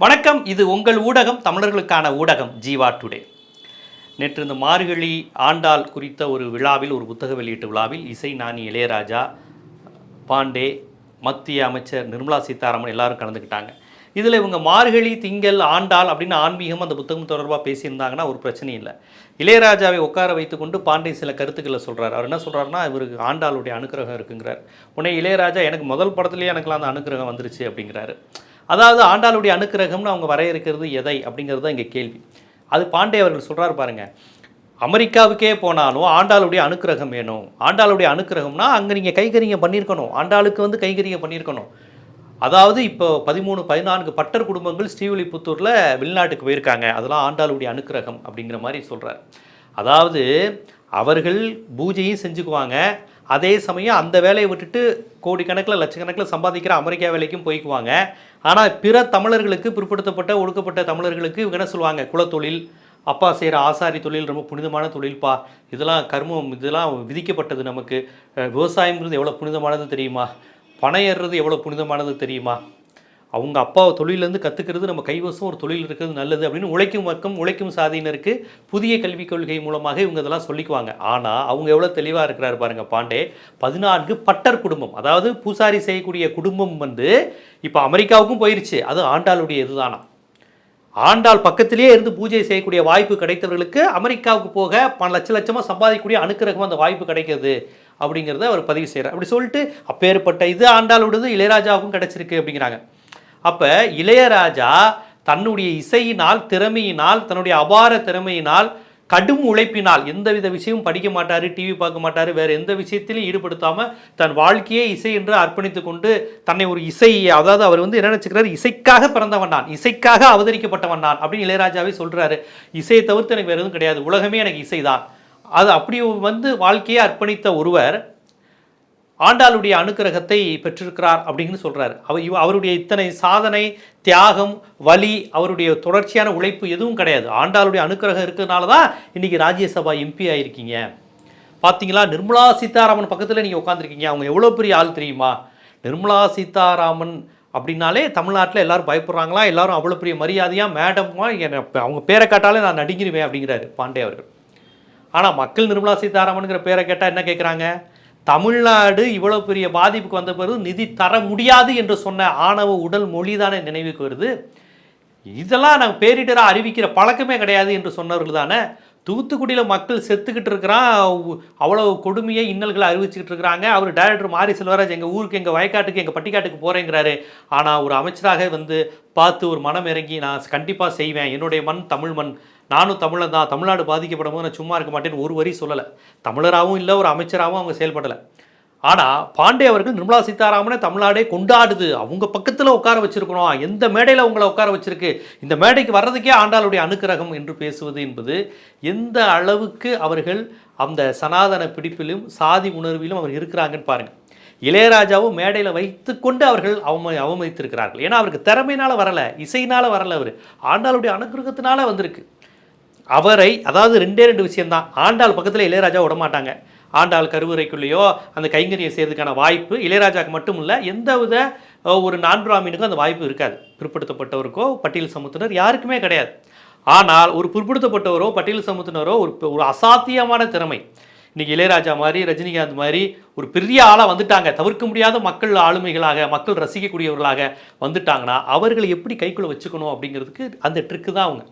வணக்கம். இது உங்கள் ஊடகம், தமிழர்களுக்கான ஊடகம் ஜீவா டுடே. நேற்று இந்த மார்கழி ஆண்டாள் குறித்த ஒரு விழாவில், ஒரு புத்தக வெளியீட்டு விழாவில் இசை ஞானி இளையராஜா, பாண்டே, மத்திய அமைச்சர் நிர்மலா சீதாராமன் எல்லாரும் கலந்துக்கிட்டாங்க. இதில் இவங்க மார்கழி, திங்கள், ஆண்டாள் அப்படின்னு ஆன்மீகம் அந்த புத்தகம் தொடர்பாக பேசியிருந்தாங்கன்னா ஒரு பிரச்சனையும் இல்லை. இளையராஜாவை உட்கார வைத்துக்கொண்டு பாண்டே சில கருத்துக்களை சொல்கிறார். அவர் என்ன சொல்கிறாருன்னா, இவருக்கு ஆண்டாளுடைய அனுக்கிரகம் இருக்குங்கிறார். உடனே இளையராஜா, எனக்கு முதல் படத்துலேயே எனக்குலாம் அந்த அனுக்கிரகம் வந்துருச்சு அப்படிங்கிறாரு. அதாவது ஆண்டாளுடைய அனுக்கிரகம்னு அவங்க வரையறுக்கிறது எதை அப்படிங்கிறது தான் இங்கே கேள்வி. அது பாண்டே அவர்கள் சொல்கிறார் பாருங்கள். அமெரிக்காவுக்கே போனாலும் ஆண்டாளுடைய அனுக்கிரகம் வேணும். ஆண்டாளுடைய அனுக்கிரகம்னா அங்கே நீங்கள் கைகரியம் பண்ணியிருக்கணும். ஆண்டாளுக்கு வந்து கைகரியம் பண்ணியிருக்கணும். அதாவது இப்போ 13-14 பட்டர் குடும்பங்கள் ஸ்ரீவில்லிபுத்தூரில் வெளிநாட்டுக்கு போயிருக்காங்க. அதெல்லாம் ஆண்டாளுடைய அனுக்கிரகம் அப்படிங்கிற மாதிரி சொல்கிறார். அதாவது அவர்கள் பூஜையும் செஞ்சுக்குவாங்க, அதே சமயம் அந்த வேலையை விட்டுட்டு கோடிக்கணக்கில் லட்சக்கணக்கில் சம்பாதிக்கிற அமெரிக்கா வேலைக்கும் போய்க்குவாங்க. ஆனால் பிற தமிழர்களுக்கு, பிற்படுத்தப்பட்ட ஒடுக்கப்பட்ட தமிழர்களுக்கு இவங்க என்ன சொல்லுவாங்க, குலத்தொழில், அப்பா செய்கிற ஆசாரி தொழில் ரொம்ப புனிதமான தொழில்ப்பா, இதெல்லாம் கர்மம், இதெல்லாம் விதிக்கப்பட்டது நமக்கு. விவசாயங்கிறது எவ்வளோ புனிதமானது தெரியுமா, பணம் ஏறுறது எவ்வளோ புனிதமானது தெரியுமா, அவங்க அப்பா தொழிலேருந்து கற்றுக்கிறது நம்ம கைவசம் ஒரு தொழில் இருக்கிறது நல்லது அப்படின்னு உழைக்கும் வர்க்கம், உழைக்கும் சாதியினருக்கு புதிய கல்விக் கொள்கை மூலமாக இவங்க இதெல்லாம் சொல்லிக்குவாங்க. ஆனால் அவங்க எவ்வளோ தெளிவாக இருக்கிறாரு பாருங்கள் பாண்டே. 14 பட்டர் குடும்பம், அதாவது பூசாரி செய்யக்கூடிய குடும்பம் வந்து இப்போ அமெரிக்காவுக்கும் போயிருச்சு. அது ஆண்டாளுடைய இதுதானா. ஆண்டாள் பக்கத்திலேயே இருந்து பூஜை செய்யக்கூடிய வாய்ப்பு கிடைத்தவர்களுக்கு அமெரிக்காவுக்கு போக லட்சமாக சம்பாதிக்கக்கூடிய அனுக்கிரகம் அந்த வாய்ப்பு கிடைக்கிது அப்படிங்கிறத அவர் பதிவு செய்கிறார். அப்படி சொல்லிட்டு அப்பேற்பட்ட இது ஆண்டாளுடையது இளையராஜாவுக்கும் கிடைச்சிருக்கு அப்படிங்கிறாங்க. அப்போ இளையராஜா தன்னுடைய இசையினால், திறமையினால், தன்னுடைய அபார திறமையினால், கடும் உழைப்பினால், எந்தவித விஷயமும் படிக்க மாட்டார், டிவி பார்க்க மாட்டார், வேறு எந்த விஷயத்திலையும் ஈடுபடுத்தாமல் தன் வாழ்க்கையே இசை என்று அர்ப்பணித்து கொண்டு தன்னை ஒரு இசை, அதாவது அவர் வந்து என்ன நினச்சிக்கிறார், இசைக்காக பிறந்தவன் நான், இசைக்காக அவதரிக்கப்பட்டவன் நான் அப்படின்னு இளையராஜாவே சொல்கிறாரு. இசையை தவிர்த்து எனக்கு வேறு எதுவும் கிடையாது, உலகமே எனக்கு இசை தான். அது அப்படி வந்து வாழ்க்கையை அர்ப்பணித்த ஒருவர் ஆண்டாளுடைய அனுக்கிரகத்தை பெற்றிருக்கிறார் அப்படின்னு சொல்கிறார். அவருடைய இத்தனை சாதனை, தியாகம், வலி, அவருடைய தொடர்ச்சியான உழைப்பு எதுவும் கிடையாது. ஆண்டாளுடைய அனுக்கிரகம் இருக்கிறதுனால தான் இன்றைக்கி ராஜ்யசபா எம்பி ஆகிருக்கீங்க. பார்த்தீங்களா, நிர்மலா சீதாராமன் பக்கத்தில் நீங்கள் உட்காந்துருக்கீங்க. அவங்க எவ்வளோ பெரிய ஆள் தெரியுமா. நிர்மலா சீதாராமன் அப்படின்னாலே தமிழ்நாட்டில் எல்லோரும் பயப்படுறாங்களா, எல்லோரும் அவ்வளோ பெரிய மரியாதையாக மேடம்மா, அவங்க பேரை கேட்டாலே நான் நடுங்கிடுவேன் அப்படிங்கிறாரு பாண்டே அவர்கள். ஆனால் மக்கள் நிர்மலா சீதாராமனுங்கிற பேரை கேட்டால் என்ன கேட்குறாங்க, தமிழ்நாடு இவ்வளோ பெரிய பாதிப்புக்கு வந்த பிறகு நிதி தர முடியாது என்று சொன்ன ஆணவ உடல் மொழி தானே நினைவுக்கு வருது. இதெல்லாம் நாங்கள் பேரிடராக அறிவிக்கிற பழக்கமே கிடையாது என்று சொன்னவர்கள் தானே. தூத்துக்குடியில் மக்கள் செத்துக்கிட்டு இருக்கிறான், அவ்வளோ கொடுமையை இன்னல்களை அறிவிச்சுக்கிட்டு இருக்கிறாங்க. அவர் டைரக்டர் மாரி செல்வராஜ் எங்கள் ஊருக்கு, எங்கள் வயக்காட்டுக்கு, எங்கள் பட்டிக்காட்டுக்கு போகிறேங்கிறாரு. ஆனால் ஒரு அமைச்சராக வந்து பார்த்து ஒரு மனம் இறங்கி நான் கண்டிப்பாக செய்வேன், என்னுடைய மண் தமிழ் மண், நானும் தமிழன் தான், தமிழ்நாடு பாதிக்கப்படும் போது நான் சும்மா இருக்க மாட்டேன்னு ஒரு வரி சொல்லலை. தமிழராகவும் இல்லை, ஒரு அமைச்சராகவும் அவங்க செயல்படலை. ஆனால் பாண்டே அவர்கள் நிர்மலா சீதாராமனை தமிழ்நாடே கொண்டாடுது, அவங்க பக்கத்தில் உட்கார வச்சிருக்கணும், எந்த மேடையில் அவங்கள உட்கார வச்சிருக்கு, இந்த மேடைக்கு வர்றதுக்கே ஆண்டாளுடைய அனுக்கிரகம் என்று பேசுவது என்பது எந்த அளவுக்கு அவர்கள் அந்த சனாதன பிடிப்பிலும் சாதி உணர்விலும் அவர் இருக்கிறாங்கன்னு பாருங்கள். இளையராஜாவும் மேடையில் வைத்துக்கொண்டு அவர்கள் அவமதித்திருக்கிறார்கள். ஏன்னா அவருக்கு திறமையினால் வரலை, இசையினால் வரலை, அவர் ஆண்டாளுடைய அனுக்கிரகத்தினால வந்திருக்கு. அவரை, அதாவது 2 விஷயம்தான். ஆண்டாள் பக்கத்தில் இளையராஜா விடமாட்டாங்க. ஆண்டாள் கருவறைக்குள்ளேயோ அந்த கைங்கரியை செய்யறதுக்கான வாய்ப்பு இளையராஜாவுக்கு மட்டும் இல்லை, எந்தவித ஒரு நான்பிராமீனுக்கும் அந்த வாய்ப்பு இருக்காது. பிற்படுத்தப்பட்டவருக்கோ பட்டியல் சமூகத்தினர் யாருக்குமே கிடையாது. ஆனால் ஒரு பிற்படுத்தப்பட்டவரோ பட்டியல் சமூகத்தினரோ ஒரு அசாத்தியமான திறமை. இன்றைக்கி இளையராஜா மாதிரி, ரஜினிகாந்த் மாதிரி ஒரு பெரிய ஆளாக வந்துட்டாங்க, தவிர்க்க முடியாத மக்கள் ஆளுமைகளாக, மக்கள் ரசிக்கக்கூடியவர்களாக வந்துட்டாங்கன்னா அவர்களை எப்படி கைக்குள்ளே வச்சுக்கணும் அப்படிங்கிறதுக்கு அந்த ட்ரிக்கு தான் அவங்க.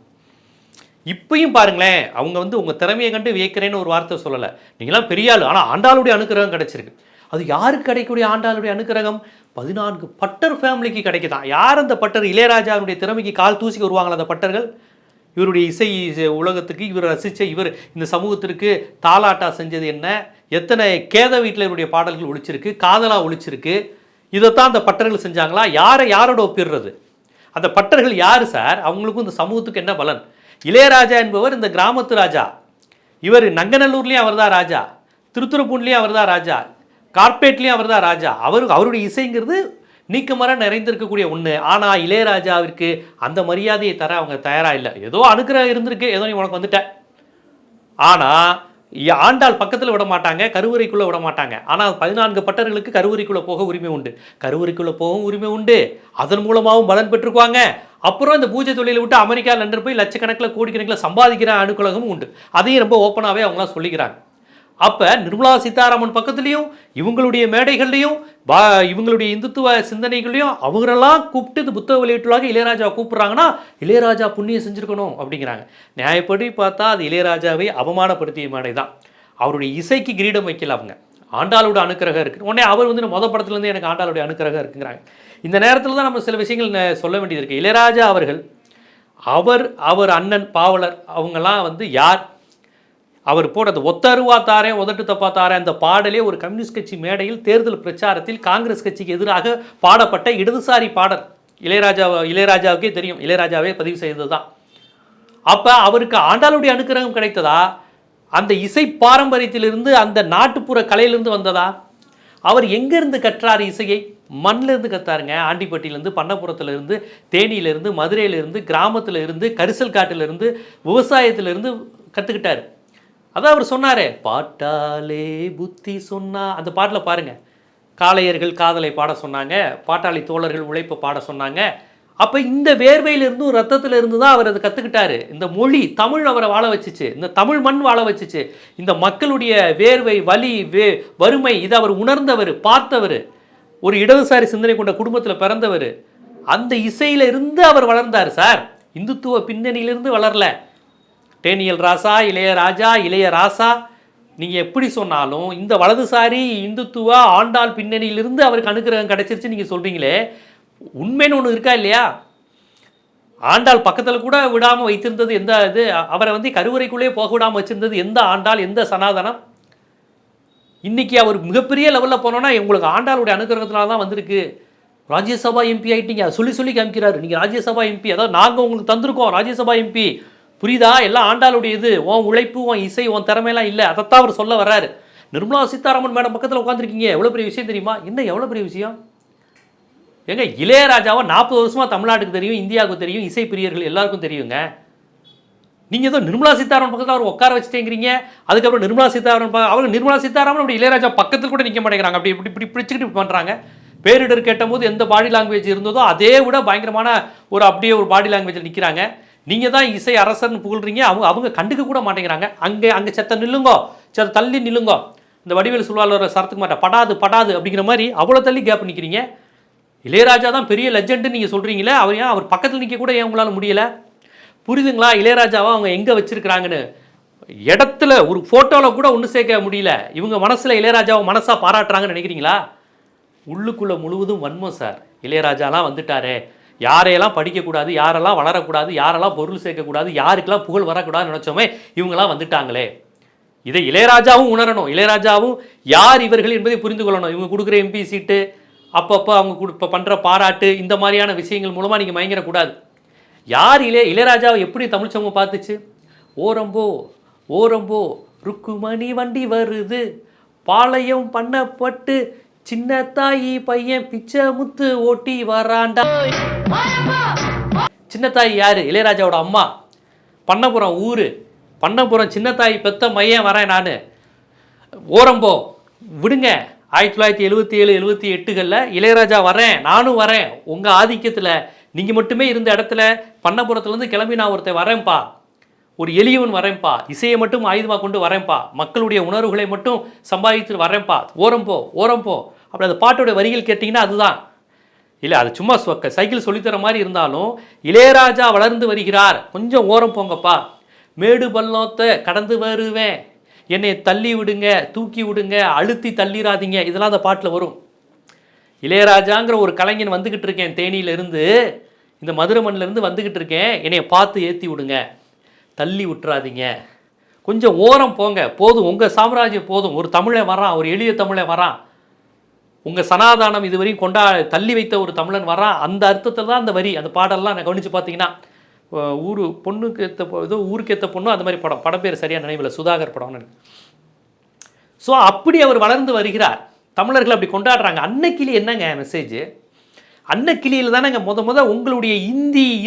இப்பயும் பாருங்களேன், அவங்க வந்து உங்கள் திறமையை கண்டு வியக்கிறேன்னு ஒரு வார்த்தை சொல்லலை. நீங்களாம் பெரிய ஆள், ஆனால் ஆண்டாளுடைய அனுக்கிரகம் கிடைச்சிருக்கு. அது யாருக்கு கிடைக்கக்கூடிய ஆண்டாளுடைய அனுக்கிரகம்? 14 பட்டர் ஃபேமிலிக்கு கிடைக்குதான். யார் அந்த பட்டர்? இளையராஜாவுடைய திறமைக்கு கால் தூசிக்கு வருவாங்களா அந்த பட்டர்கள்? இவருடைய இசை உலகத்துக்கு இவர் ரசித்த, இவர் இந்த சமூகத்திற்கு தாலாட்டா செஞ்சது என்ன? எத்தனை கேத வீட்டில் இவருடைய பாடல்கள் ஒழிச்சிருக்கு, காதலாக ஒழிச்சிருக்கு. இதைத்தான் அந்த பட்டர்கள் செஞ்சாங்களா? யாரோட ஒப்பிடுறது? அந்த பட்டர்கள் யார் சார்? அவங்களுக்கும் இந்த சமூகத்துக்கு என்ன பலன்? இளையராஜா என்பவர் இந்த கிராமத்து ராஜா. இவர் நங்கநல்லூர்லேயும் அவர் தான் ராஜா, திருத்துறைப்பூண்லேயும் அவர் தான் ராஜா, கார்பரேட்லேயும் அவர் தான் ராஜா. அவருடைய இசைங்கிறது நீக்கமர நிறைந்திருக்கக்கூடிய ஒன்று. ஆனால் இளையராஜாவிற்கு அந்த மரியாதையை தர அவங்க தயாராக இல்லை. ஏதோ அனுக்கிரகம் இருந்திருக்கு, ஏதோ நீ உனக்கு வந்துட்ட. ஆனால் ஆண்டாள் பக்கத்தில் விட மாட்டாங்க, கருவறைக்குள்ளே விட மாட்டாங்க. ஆனால் 14 பட்டர்களுக்கு கருவறைக்குள்ளே போக உரிமை உண்டு, கருவறைக்குள்ளே போகவும் உரிமை உண்டு. அதன் மூலமாகவும் பலன் பெற்றுக்குவாங்க. அப்புறம் இந்த பூஜை தொழிலை விட்டு அமெரிக்கா லண்டன் போய் லட்சக்கணக்கில் கோடிக்கணக்கில் சம்பாதிக்கிற அணுக்கழகமும் உண்டு. அதையும் ரொம்ப ஓப்பனாகவே அவங்களாம் சொல்லிக்கிறாங்க. அப்போ நிர்மலா சீதாராமன் பக்கத்துலேயும் இவங்களுடைய மேடைகள்லையும் இவங்களுடைய இந்துத்துவ சிந்தனைகளையும் அவங்களெல்லாம் கூப்பிட்டு இந்த புத்தக வெளியீட்டுலாக இளையராஜாவை கூப்பிட்றாங்கன்னா இளையராஜா புண்ணியம் செஞ்சுருக்கணும் அப்படிங்கிறாங்க. நியாயப்படி பார்த்தா அது இளையராஜாவை அவமானப்படுத்திய மேடை தான். அவருடைய இசைக்கு கிரீடம் வைக்கல அவங்க. ஆண்டாளோட அனுக்கிரகம் இருக்குது. உடனே அவர் வந்து மொத படத்துலேருந்து எனக்கு ஆண்டாளுடைய அனுக்கிரகம் இருக்குங்கிறாங்க. இந்த நேரத்தில் தான் நம்ம சில விஷயங்கள் சொல்ல வேண்டியது இருக்குது. இளையராஜா அவர்கள் அவர் அண்ணன் பாவலர் அவங்கெல்லாம் வந்து யார்? அவர் போடுறது ஒத்தருவா தாரேன் உதட்டு தப்பா தாரேன் அந்த பாடலே ஒரு கம்யூனிஸ்ட் கட்சி மேடையில் தேர்தல் பிரச்சாரத்தில் காங்கிரஸ் கட்சிக்கு எதிராக பாடப்பட்ட இடதுசாரி பாடல். இளையராஜாவுக்கே தெரியும், இளையராஜாவே பதிவு செய்தது தான். அப்போ அவருக்கு ஆண்டாளுடைய அனுக்கிரகம் கிடைத்ததா? அந்த இசை பாரம்பரியத்திலிருந்து அந்த நாட்டுப்புற கலையிலிருந்து வந்ததா? அவர் எங்கேருந்து கற்றார் இசையை? மண்ணிலிருந்து கற்றாருங்க. ஆண்டிப்பட்டியிலேருந்து, பண்ணப்புறத்துலேருந்து, தேனியிலேருந்து, மதுரையிலேருந்து, கிராமத்திலிருந்து, கரிசல் காட்டிலிருந்து, விவசாயத்திலிருந்து கற்றுக்கிட்டார். அதான் அவர் சொன்னார், பாட்டாலே புத்தி சொன்னா. அந்த பாட்டில் பாருங்கள், காளையர்கள் காதலை பாட சொன்னாங்க, பாட்டாளி தோழர்கள் உழைப்பை பாட சொன்னாங்க. அப்போ இந்த வேர்வையிலிருந்தும் ரத்தத்தில் இருந்து தான் அவர் அதை கற்றுக்கிட்டாரு. இந்த மொழி தமிழ் அவரை வாழ வச்சுச்சு, இந்த தமிழ் மண் வாழ வச்சுச்சு. இந்த மக்களுடைய வேர்வை வலி வறுமை இதை அவர் உணர்ந்தவர், பார்த்தவர். ஒரு இடதுசாரி சிந்தனை கொண்ட குடும்பத்தில் பிறந்தவர். அந்த இசையில இருந்து அவர் வளர்ந்தார் சார். இந்துத்துவ பின்னணியிலிருந்து வளரல. டேனியல் ராசா, இளையராஜா, இளையராசா நீங்கள் எப்படி சொன்னாலும் இந்த வலதுசாரி இந்துத்துவ ஆண்டாள் பின்னணியிலிருந்து அவருக்கு அனுக்கிரகம் கிடைச்சிருச்சு நீங்கள் சொல்கிறீங்களே, உண்மைன்னு ஒன்று இருக்கா இல்லையா? ஆண்டாள் பக்கத்தில் கூட விடாமல் வைத்திருந்தது எந்த இது? அவரை வந்து கருவறைக்குள்ளே போக விடாமல் வச்சிருந்தது எந்த ஆண்டாள், எந்த சனாதனம்? இன்றைக்கி அவர் மிகப்பெரிய லெவலில் போனோன்னா உங்களுக்கு ஆண்டாளுடைய அனுகிரகத்தினால தான் வந்திருக்கு. ராஜ்யசபா எம்பி ஆகிட்டீங்க, சொல்லி காமிக்கிறாரு. நீங்கள் ராஜ்யசபா எம்பி, அதாவது நாங்கள் உங்களுக்கு தந்திருக்கோம் ராஜ்யசபா எம்பி, புரியுதா? எல்லாம் ஆண்டாளுடைய இது, உன் உழைப்பு, உன் இசை, உன் திறமையெல்லாம் இல்லை. அதைத்தான் அவர் சொல்ல வர்றாரு. நிர்மலா சீதாராமன் மேடம் பக்கத்தில் உட்காந்துருக்கீங்க, எவ்வளோ பெரிய விஷயம் தெரியுமா? என்ன எவ்வளோ பெரிய விஷயம்? ஏங்க இளையராஜாவை 40 வருஷமாக தமிழ்நாட்டுக்கு தெரியும், இந்தியாவுக்கு தெரியும், இசை பிரியர்கள் எல்லாருக்கும் தெரியுங்க. நீங்கள் ஏதோ நிர்மலா சீதாராமன் பக்கத்தில் அவர் உட்கார வச்சுட்டேங்கிறீங்க. அதுக்கப்புறம் நிர்மலா சீதாராமன் அவங்க நிர்மலா சீதாராமன் அப்படி இளையராஜா பக்கத்தில் கூட நிற்க மாட்டேங்கிறாங்க. அப்படி இப்படி பிடிச்சிக்கிட்டு பண்ணுறாங்க. பேரிடர் கேட்டபோது எந்த பாடி லாங்குவேஜ் இருந்ததோ அதே விட பயங்கரமான அப்படியே ஒரு பாடி லாங்குவேஜில் நிற்கிறாங்க. நீங்கள் தான் இசை அரசர்னு புகழ்றீங்க, அவங்க கண்டுக்க கூட மாட்டேங்கிறாங்க. அங்கே செத்த நில்லுங்கோ, செத்த தள்ளி நில்லுங்கோ. இந்த வடிவேல் சொல்வாளர் சரத்துக்கு மாட்டேன், படாது அப்படிங்கிற மாதிரி அவ்வளோ தள்ளி கேப் நிற்கிறீங்க. இளையராஜா தான் பெரிய லெஜெண்டுன்னு நீங்கள் சொல்கிறீங்களே, அவர் பக்கத்தில் நிற்க கூட ஏன் உங்களால் முடியலை? புரியுதுங்களா? இளையராஜாவை அவங்க எங்கே வச்சுருக்கிறாங்கன்னு இடத்துல ஒரு ஃபோட்டோவில் கூட ஒன்று சேர்க்க முடியல. இவங்க மனசில் இளையராஜாவை மனசாக பாராட்டுறாங்கன்னு நினைக்கிறீங்களா? உள்ளுக்குள்ளே முழுவதும் வன்மம் சார். இளையராஜாலாம் வந்துட்டாரே, யாரையெல்லாம் படிக்கக்கூடாது, யாரெல்லாம் வளரக்கூடாது, யாரெல்லாம் பொருள் சேர்க்கக்கூடாது, யாருக்கெல்லாம் புகழ் வரக்கூடாதுன்னு நினச்சோமே, இவங்களாம் வந்துட்டாங்களே. இதை இளையராஜாவும் உணரணும். இளையராஜாவும் யார் இவர்கள் என்பதை புரிந்து கொள்ளணும். இவங்க கொடுக்குற எம்பி சீட்டு, அப்பப்போ அவங்க இப்போ பண்ணுற பாராட்டு, இந்த மாதிரியான விஷயங்கள் மூலமாக நீங்கள் மயங்கிடக்கூடாது. யார் இளையராஜாவை எப்படி தமிழ் சமூகம் பார்த்துச்சு? ஓரம்போ ருக்குமணி வண்டி வருது, பாளையம் பண்ணப்பட்டு சின்ன தாயி பையன் பிச்சை முத்து ஓட்டி வராண்டா. சின்ன தாய் யாரு? இளையராஜாவோட அம்மா. பண்ணபுரம் ஊர், பண்ணபுரம் சின்ன தாய் பெத்த மையன் வரேன் நான். ஓரம்போ விடுங்க. 1977, 78களில் இளையராஜா வரேன், நானும் வரேன், உங்கள் ஆதிக்கத்தில் நீங்கள் மட்டுமே இருந்த இடத்துல பண்ணபுரத்துலேருந்து கிளம்பி நான் ஒருத்தர் வரேன்ப்பா, ஒரு எளியவன் வரேன்ப்பா, இசையை மட்டும் ஆயுதமாக கொண்டு வரேன்ப்பா, மக்களுடைய உணர்வுகளை மட்டும் சம்பாதித்து வரேன்ப்பா, ஓரம்போ அப்படி அந்த பாட்டோட வரிகள் கேட்டிங்கன்னா அதுதான். இல்லை அது சும்மா சைக்கிள் சொல்லித்தர மாதிரி இருந்தாலும் இளையராஜா வளர்ந்து வருகிறார், கொஞ்சம் ஓரம் போங்கப்பா, மேடு பள்ளத்தை கடந்து வருவேன், என்னை தள்ளி விடுங்க, தூக்கி விடுங்க, அழுத்தி தள்ளிடாதீங்க, இதெல்லாம் அந்த பாட்டில் வரும். இளையராஜாங்கிற ஒரு கலைஞன் வந்துக்கிட்டு இருக்கேன், தேனியிலேருந்து இந்த மதுரை மண்ணிலேருந்து வந்துக்கிட்டு இருக்கேன், என்னைய பார்த்து ஏற்றி விடுங்க, தள்ளி விட்டுறாதீங்க, கொஞ்சம் ஓரம் போங்க, போதும், உங்கள் சாம்ராஜ்யம் போதும், ஒரு தமிழை வரான், ஒரு எளிய தமிழை வரான், உங்கள் சனாதானம் இதுவரையும் தள்ளி வைத்த ஒரு தமிழன் வரான். அந்த அர்த்தத்தில் தான் அந்த வரி, அந்த பாடலாம் நான் கவனித்து பார்த்தீங்கன்னா, பொண்ணுக்கு ஏற்ற ஏதோ ஊருக்கு ஏற்ற பொண்ணு, அந்த மாதிரி படம் பேர் சரியாக நினைவில், சுதாகர் படம்னு. ஸோ அப்படி அவர் வளர்ந்து வருகிறார். தமிழர்கள் அப்படி கொண்டாடுறாங்க. அன்னக்கிளி என்னங்க மெசேஜ்? அன்னக்கிளியில் தானேங்க உங்களுடைய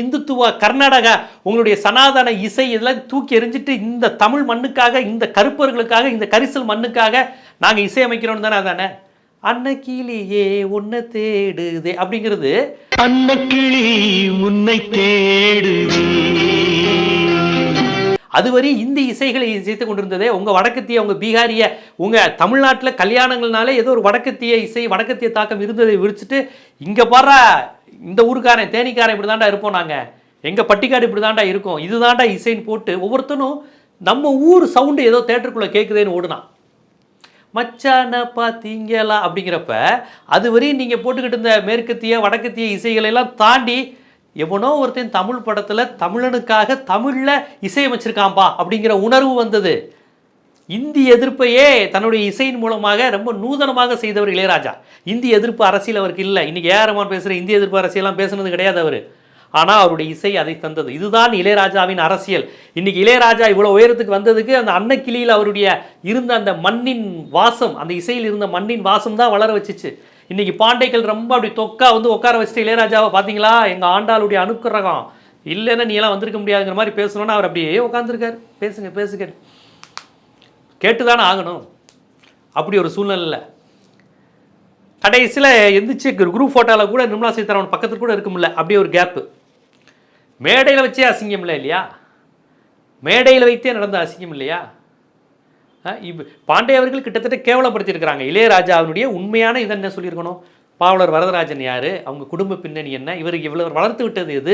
இந்துத்துவ கர்நாடகா, உங்களுடைய சனாதன இசை இதெல்லாம் தூக்கி எறிஞ்சிட்டு இந்த தமிழ் மண்ணுக்காக, இந்த கருப்பர்களுக்காக, இந்த கரிசல் மண்ணுக்காக நாங்கள் இசையமைக்கிறோன்னு தானே. அன்னக்கிளியே உன்னை தேடுதே அப்படிங்கிறது, அன்னக்கிளி உன்னை தேடுதே. அதுவரை இந்தி இசைகளை இசைத்து கொண்டிருந்ததே. உங்க வடக்கத்திய, உங்க பீகாரிய, உங்க தமிழ்நாட்டில் கல்யாணங்கள்னாலே ஏதோ ஒரு வடக்கத்திய இசை, வடக்கத்திய தாக்கம் இருந்ததை விரிச்சுட்டு இங்க பாரு இந்த ஊருக்காரன் தேனிக்காரன் இப்படி தாண்டா இருப்போம், நாங்க எங்க பட்டிக்காடு இப்படி தாண்டா இருக்கும், இதுதாண்டா இசைன்னு போட்டு ஒவ்வொருத்தனும் நம்ம ஊர் சவுண்டு ஏதோ தேட்டருக்குள்ள கேட்குதேன்னு ஓடுனான். மச்சான பார்த்தீங்களா அப்படிங்கிறப்ப அதுவரையும் நீங்கள் போட்டுக்கிட்டு இருந்த மேற்கத்திய வடக்கத்திய இசைகளை எல்லாம் தாண்டி எவனோ ஒருத்தன் தமிழ் படத்தில் தமிழனுக்காக தமிழில் இசையமைச்சிருக்காம்பா அப்படிங்கிற உணர்வு வந்தது. இந்தி எதிர்ப்பையே தன்னுடைய இசையின் மூலமாக ரொம்ப நூதனமாக செய்தவர் இளையராஜா. இந்தி எதிர்ப்பு அரசியல் அவருக்கு இல்லை. இன்னைக்கு ஏஆர்மான் பேசுகிற இந்திய எதிர்ப்பு அரசியலாம் பேசுனது கிடையாது அவர். ஆனால் அவருடைய இசை அதை தந்தது. இதுதான் இளையராஜாவின் அரசியல். இன்னைக்கு இளையராஜா இவ்வளோ உயரத்துக்கு வந்ததுக்கு அந்த அன்னக்கிளியில் அவருடைய இருந்த அந்த மண்ணின் வாசம், அந்த இசையில் இருந்த மண்ணின் வாசம் தான் வளர வச்சிச்சு. இன்னைக்கு பாண்டைகள் ரொம்ப அப்படி தொக்கா வந்து உட்கார வச்சுட்டு இளையராஜாவை பார்த்தீங்களா எங்கள் ஆண்டாளுடைய அனுக்கிரகம் இல்லைன்னா நீ எல்லாம் வந்திருக்க முடியாதுங்கிற மாதிரி பேசணும்னா அவர் அப்படியே உட்காந்துருக்காரு. பேசுங்க பேசுங்க கேட்டுதானே ஆகணும். அப்படி ஒரு சூழ்நிலை கடைசியில் எந்திரிச்சு குரூப் ஃபோட்டோவில் கூட நிர்மலா சீதாராமன் பக்கத்தில் கூட இருக்க முடியல. அப்படியே ஒரு கேப்பு. மேடையில் வச்சே அசிங்கம் இல்லை இல்லையா? மேடையில் வைத்தே நடந்த அசிங்கம் இல்லையா? பாண்டே அவர்கள் கிட்டத்தட்ட கேவலப்படுத்தியிருக்கிறாங்க. இளையராஜாவினுடைய உண்மையான இதை என்ன சொல்லியிருக்கணும்? பாவலர் வரதராஜன் யார், அவங்க குடும்ப பின்னணி என்ன, இவருக்கு இவ்வளவு வளர்த்து விட்டது எது,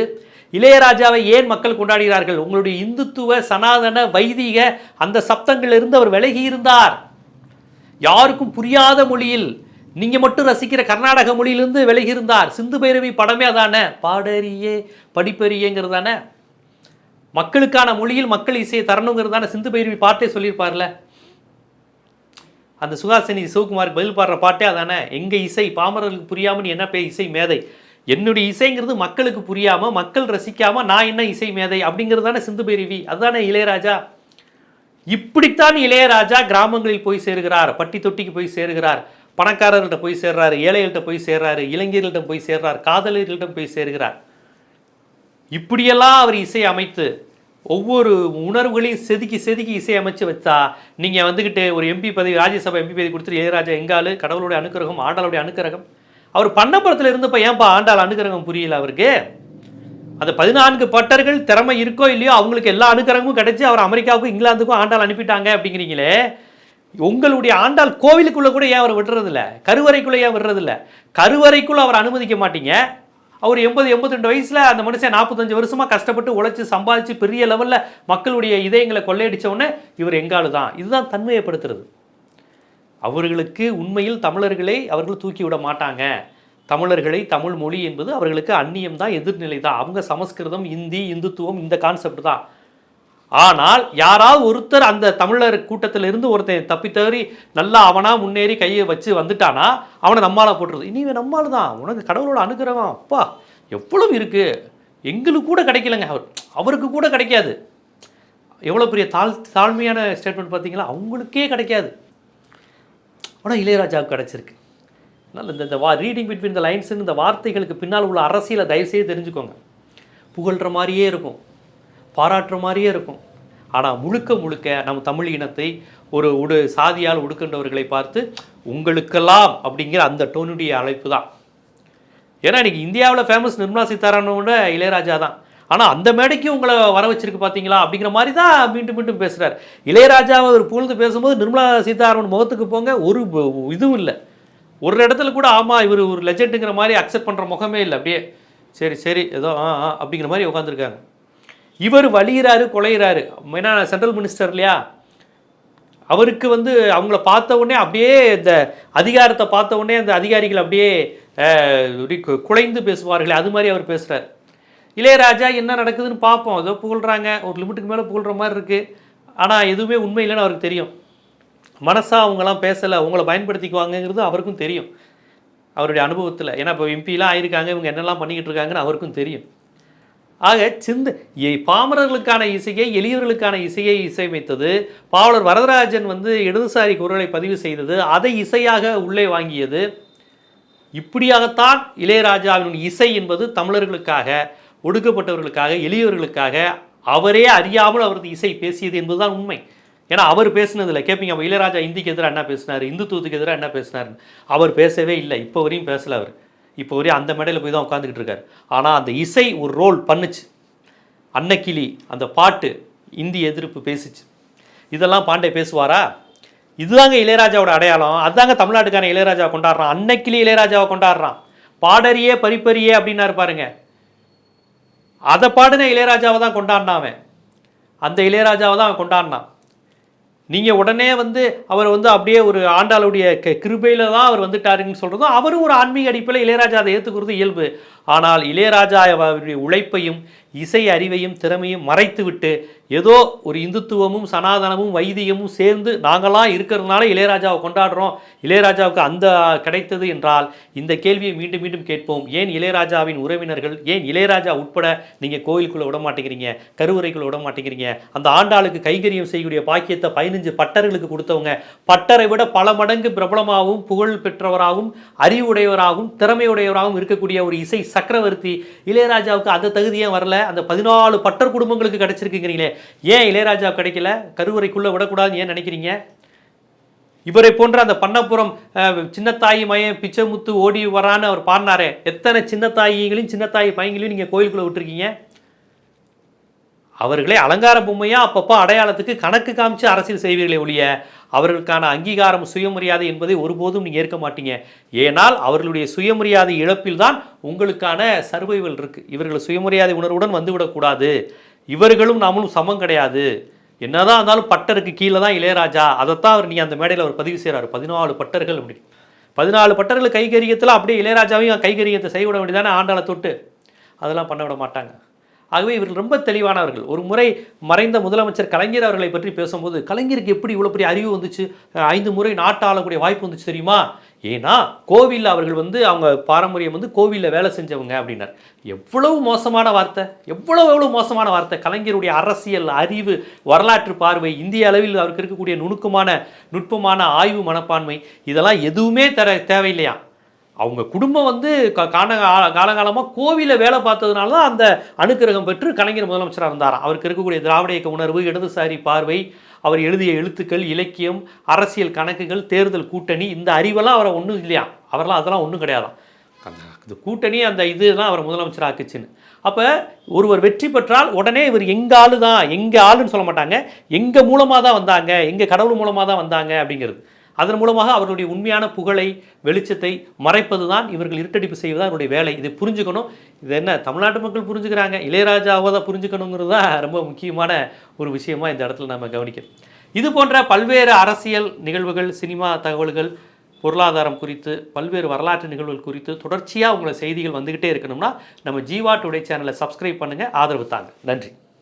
இளையராஜாவை ஏன் மக்கள் கொண்டாடுகிறார்கள், உங்களுடைய இந்துத்துவ சனாதன வைதிக அந்த சப்தங்களிலிருந்து அவர் விலகி இருந்தார். யாருக்கும் புரியாத மொழியில் நீங்க மட்டும் ரசிக்கிற கர்நாடக மொழியிலிருந்து விலகி இருந்தார். சிந்து பைரவி படமே அதானே, பாடறியே படிப்பறியேங்கிறது தானே, மக்களுக்கான மொழியில் மக்கள் இசையை தரணுங்கிறது தானே சிந்து பைரவி பாட்டே சொல்லியிருப்பார்ல. அந்த சுஹாசினி சிவகுமாருக்கு பதில் பாடுற பாட்டே அதானே, எங்கள் இசை பாமரர்களுக்கு புரியாமல் நீ என்ன இசை மேதை, என்னுடைய இசைங்கிறது மக்களுக்கு புரியாமல் மக்கள் ரசிக்காமல் நான் என்ன இசை மேதை அப்படிங்கிறது தானே சிந்து பைரவி. அதுதானே இளையராஜா. இப்படித்தான் இளையராஜா கிராமங்களில் போய் சேருகிறார், பட்டி தொட்டிக்கு போய் சேருகிறார், பணக்காரர்கள்ட்ட போய் சேர்றாரு, ஏழைகள்கிட்ட போய் சேர்றாரு, இளைஞர்கள்ட்ட போய் சேர்றார், காதலர்கள்ட்ட போய் சேருகிறார். இப்படியெல்லாம் அவர் இசை அமைத்து ஒவ்வொரு உணர்வுகளையும் செதுக்கி செதுக்கி இசை அமைச்சு வச்சா நீங்கள் வந்துக்கிட்டு ஒரு எம்பி பதவி, ராஜ்யசபா எம்பி பதவி கொடுத்துட்டு இளையராஜா எங்காலு கடவுளுடைய அனுக்கிரகம் ஆண்டாளுடைய அனுக்கிரகம். அவர் பண்ணப்புறத்தில் இருந்தப்போ ஏன்பா ஆண்டாள் அனுக்கிரகம் புரியல அவருக்கு? அந்த 14 பட்டர்கள் திறமை இருக்கோ இல்லையோ அவங்களுக்கு எல்லா அனுக்கிரகமும் கிடைச்சி அவர் அமெரிக்காவுக்கும் இங்கிலாந்துக்கும் ஆண்டாள் அனுப்பிட்டாங்க அப்படிங்கிறீங்களே. உங்களுடைய ஆண்டாள் கோவிலுக்குள்ளே கூட ஏன் அவர் விடுறதில்ல, கருவறைக்குள்ளே ஏன் விடுறதில்ல? கருவறைக்குள்ளே அவர் அனுமதிக்க மாட்டீங்க. அவர் 80-82 வயசில் அந்த மனுஷன் 45 வருஷமாக கஷ்டப்பட்டு உழைச்சி சம்பாதிச்சு பெரிய லெவலில் மக்களுடைய இதயங்களை கொள்ளையடித்தவுடனே இவர் எங்காலு தான். இதுதான் தன்மையப்படுத்துறது. அவர்களுக்கு உண்மையில் தமிழர்களை அவர்கள் தூக்கி விட மாட்டாங்க. தமிழர்களை, தமிழ் மொழி என்பது அவர்களுக்கு அந்நியம் தான், எதிர்நிலை தான். அவங்க சமஸ்கிருதம், இந்தி, இந்துத்துவம் இந்த கான்செப்ட் தான். ஆனால் யாராவது ஒருத்தர் அந்த தமிழர் கூட்டத்தில் இருந்து ஒருத்தன் தப்பி தவறி நல்லா அவனா முன்னேறி கையை வச்சு வந்துட்டானா அவனை நம்மால போட்டுருது. இனிவே நம்மால் தான், உனக்கு கடவுளோட அனுகிரகம் அப்பா எவ்வளவு இருக்கு, எங்களுக்கு கூட கிடைக்கலங்க, அவருக்கு கூட கிடைக்காது. எவ்வளோ பெரிய தாழ்மையான ஸ்டேட்மெண்ட் பார்த்தீங்களா? அவங்களுக்கே கிடைக்காது, ஆனால் இளையராஜாவுக்கு கிடைச்சிருக்கு. அதனால் இந்த ரீடிங் பிட்வீன் த லைன்ஸுன்னு இந்த வார்த்தைகளுக்கு பின்னால் உள்ள அரசியலை தயவுசெய்து தெரிஞ்சுக்கோங்க. புகழ்கிற மாதிரியே இருக்கும், பாராட்டுற மாதிரியே இருக்கும், ஆனால் முழுக்க முழுக்க நம்ம தமிழ் இனத்தை ஒரு சாதியால் ஒடுக்கின்றவர்களை பார்த்து உங்களுக்கெல்லாம் அப்படிங்கிற அந்த டோனுடைய அழைப்பு தான். ஏன்னா இன்றைக்கி இந்தியாவில் ஃபேமஸ் நிர்மலா சீதாராமனோட இளையராஜா தான். ஆனால் அந்த மேடைக்கு உங்களை வர வச்சிருக்கு பார்த்தீங்களா அப்படிங்கிற மாதிரி தான் மீண்டும் மீண்டும் பேசுகிறார். இளையராஜாவை ஒரு புகழ்ந்து பேசும்போது நிர்மலா சீதாராமன் முகத்துக்கு போங்க ஒரு இதுவும் இல்லை, ஒரு இடத்துல கூட ஆமாம் இவர் ஒரு லெஜெண்டுங்கிற மாதிரி அக்செப்ட் பண்ணுற முகமே இல்லை. அப்படியே சரி சரி ஏதோ அப்படிங்கிற மாதிரி உட்காந்துருக்காங்க. இவர் வலிகிறாரு, கொலைகிறாரு. ஏன்னா சென்ட்ரல் மினிஸ்டர் இல்லையா, அவருக்கு அவங்கள பார்த்த உடனே அப்படியே இந்த அதிகாரத்தை பார்த்த உடனே அந்த அதிகாரிகள் அப்படியே குலைந்து பேசுவார்களே, அது மாதிரி அவர் பேசுகிறார். இளையராஜா என்ன நடக்குதுன்னு பார்ப்போம், ஏதோ புகழ்கிறாங்க, ஒரு லிமிட்டுக்கு மேலே புகழ்கிற மாதிரி இருக்குது, ஆனால் எதுவுமே உண்மை இல்லைன்னு அவருக்கு தெரியும். மனசாக அவங்களாம் பேசலை, அவங்கள பயன்படுத்திக்குவாங்கங்கிறது அவருக்கும் தெரியும் அவருடைய அனுபவத்தில். ஏன்னா இப்போ எம்பிலாம் ஆயிருக்காங்க, இவங்க என்னெல்லாம் பண்ணிக்கிட்டு இருக்காங்கன்னு அவருக்கும் தெரியும். ஆக பாமரர்களுக்கான இசையை, எளியவர்களுக்கான இசையை இசையமைத்தது, பாவலர் வரதராஜன் இடதுசாரி குரலை பதிவு செய்தது, அதை இசையாக உள்ளே வாங்கியது. இப்படியாகத்தான் இளையராஜாவின் இசை என்பது தமிழர்களுக்காக, ஒடுக்கப்பட்டவர்களுக்காக, எளியவர்களுக்காக அவரே அறியாமல் அவரது இசை பேசியது என்பதுதான் உண்மை. ஏன்னா அவர் பேசுனதில்லை. கேட்பீங்க, அப்போ இளையராஜா இந்திக்கு எதிராக என்ன பேசினார், இந்துத்துவத்துக்கு எதிராக என்ன பேசினார்? அவர் பேசவே இல்லை. இப்போ வரையும் பேசலை. அவர் இப்போ வரையும் அந்த மேடையில் போய் தான் உட்காந்துக்கிட்டு இருக்கார். ஆனால் அந்த இசை ஒரு ரோல் பண்ணுச்சு. அன்னக்கிளி அந்த பாட்டு இந்தி எதிர்ப்பு பேசிச்சு. இதெல்லாம் பாண்டே பேசுவாரா? இதுதாங்க இளையராஜாவோட அடையாளம். அதுதாங்க தமிழ்நாட்டுக்கான இளையராஜாவை கொண்டாடுறான். அன்னக்கிளி இளையராஜாவை கொண்டாடுறான். பாடறியே பறிப்பறியே அப்படின்னாரு பாருங்க. அதை பாடுன இளையராஜாவை தான் கொண்டாடினான். அந்த இளையராஜாவை தான் அவன் கொண்டாடினான். நீங்கள் உடனே அவர் அப்படியே ஒரு ஆண்டாளுடைய கிருபையில் தான் அவர் வந்துட்டாருன்னு சொல்கிறதும், அவரும் ஒரு ஆன்மீக அடிப்பில் இளையராஜா அதை ஏற்றுக்கிறது இயல்பு. ஆனால் இளையராஜா அவருடைய உழைப்பையும் இசை அறிவையும் திறமையும் மறைத்து விட்டு ஏதோ ஒரு இந்துத்துவமும் சனாதனமும் வைதிகமும் சேர்ந்து நாங்களாம் இருக்கிறதுனால இளையராஜாவை கொண்டாடுறோம், இளையராஜாவுக்கு அந்த கிடைத்தது என்றால் இந்த கேள்வியை மீண்டும் மீண்டும் கேட்போம். ஏன் இளையராஜாவின் உறவினர்கள், ஏன் இளையராஜா உட்பட நீங்கள் கோயிலுக்குள்ளே விட மாட்டேங்கிறீங்க, கருவறைக்குள்ளே விட மாட்டேங்கிறீங்க? அந்த ஆண்டாளுக்கு கைகரியம் செய்யக்கூடிய பாக்கியத்தை 15 பட்டர்களுக்கு கொடுத்தவங்க, பட்டரை விட பல மடங்கு பிரபலமாகவும் புகழ் பெற்றவராகவும் அறிவுடையவராகவும் திறமையுடையவராகவும் இருக்கக்கூடிய ஒரு இசை சக்கரவர்த்தி இளையராஜாவுக்கு அந்த தகுதியே வரல. அந்த 14 பட்டர் குடும்பங்களுக்கு கிடைச்சிருக்குங்கிறீங்களே, ஏன் இளையராஜா கிடைக்கல? கருவறைக்குள்ள விடக்கூடாதுன்னு ஏன் நினைக்கிறீங்க? இவரை போன்ற அந்த பண்ணப்புறம் சின்னத்தாயி மயம் பிச்சைமுத்து ஓடி வரான்னு அவர் பாடினாரே, எத்தனை சின்னத்தாயிகளையும் சின்னத்தாயி பையங்களையும் நீங்கள் கோயிலுக்குள்ளே விட்டுருக்கீங்க? அவர்களே அலங்கார பொம்மையாக அப்பப்போ அடையாளத்துக்கு கணக்கு காமிச்சு அரசியல் செய்வீர்களே ஒழிய அவர்களுக்கான அங்கீகாரம் சுயமரியாதை என்பதை ஒருபோதும் நீங்கள் ஏற்க மாட்டீங்க. ஏனால் அவர்களுடைய சுயமரியாதை இழப்பில் தான் உங்களுக்கான சர்வைவல் இருக்குது. இவர்கள் சுயமரியாதை உணர்வுடன் வந்துவிடக்கூடாது. இவர்களும் நாமளும் சமம் கிடையாது. என்னதான் இருந்தாலும் பட்டருக்கு கீழே தான் இளையராஜா. அதைத்தான் அவர் நீங்கள் அந்த மேடையில் அவர் பதிவு செய்கிறார். 14 பட்டர்கள் அப்படி 14 பட்டர்கள் கைகரியத்தில் அப்படியே இளையராஜாவையும் கைகரியத்தை செய்ய விட வேண்டியதானே ஆண்டாளை தொட்டு. அதெல்லாம் பண்ண விட மாட்டாங்க. ஆகவே இவர்கள் ரொம்ப தெளிவானவர்கள். ஒரு முறை மறைந்த முதலமைச்சர் கலைஞர் அவர்களை பற்றி பேசும்போது, கலைஞருக்கு எப்படி இவ்வளோ பெரிய அறிவு வந்துச்சு, 5 முறை நாட்டு ஆளக்கூடிய வாய்ப்பு வந்துச்சு தெரியுமா? ஏன்னா கோவிலில் அவர்கள் அவங்க பாரம்பரியம் கோவிலில் வேலை செஞ்சவங்க அப்படின்னார். எவ்வளவு மோசமான வார்த்தை, எவ்வளவு மோசமான வார்த்தை! கலைஞருடைய அரசியல் அறிவு, வரலாற்று பார்வை, இந்திய அளவில் அவருக்கு இருக்கக்கூடிய நுட்பமான ஆய்வு மனப்பான்மை, இதெல்லாம் எதுவுமே தேவையில்லையா? அவங்க குடும்பம் காலகாலமாக கோவிலில் வேலை பார்த்ததுனால தான் அந்த அனுக்கிரகம் பெற்று கலைஞர் முதலமைச்சராக இருந்தாராம். அவருக்கு இருக்கக்கூடிய திராவிட இயக்க உணர்வு, இடதுசாரி பார்வை, அவர் எழுதிய எழுத்துக்கள், இலக்கியம், அரசியல் கணக்குகள், தேர்தல் கூட்டணி, இந்த அறிவெல்லாம் அவரை ஒன்றும் இல்லையா? அதெல்லாம் ஒன்றும் கிடையாதான். அந்த கூட்டணி அந்த இதுதான் அவர் முதலமைச்சர் ஆக்குச்சுன்னு. அப்போ ஒருவர் வெற்றி பெற்றால் உடனே இவர் எங்கள் ஆளு தான், எங்கள் ஆளுன்னு சொல்ல மாட்டாங்க, எங்கள் மூலமாக தான் வந்தாங்க, எங்கள் கடவுள் மூலமாக தான் வந்தாங்க அப்படிங்கிறது. அதன் மூலமாக அவர்களுடைய உண்மையான புகழை, வெளிச்சத்தை மறைப்பது தான் இவர்கள் இருட்டடிப்பு செய்வதுதான் அவருடைய வேலை. இதை புரிஞ்சுக்கணும். இது என்ன தமிழ்நாட்டு மக்கள் புரிஞ்சுக்கிறாங்க, இளையராஜாவை தான் புரிஞ்சுக்கணுங்கிறது தான் ரொம்ப முக்கியமான ஒரு விஷயமா இந்த இடத்துல நம்ம கவனிக்கணும். இது போன்ற பல்வேறு அரசியல் நிகழ்வுகள், சினிமா தகவல்கள், பொருளாதாரம் குறித்து பல்வேறு வரலாற்று நிகழ்வுகள் குறித்து தொடர்ச்சியாக உங்களை செய்திகள் வந்துக்கிட்டே இருக்கணும்னா நம்ம ஜீவா டுடே சேனலை சப்ஸ்கிரைப் பண்ணுங்கள், ஆதரவு தாங்க. நன்றி.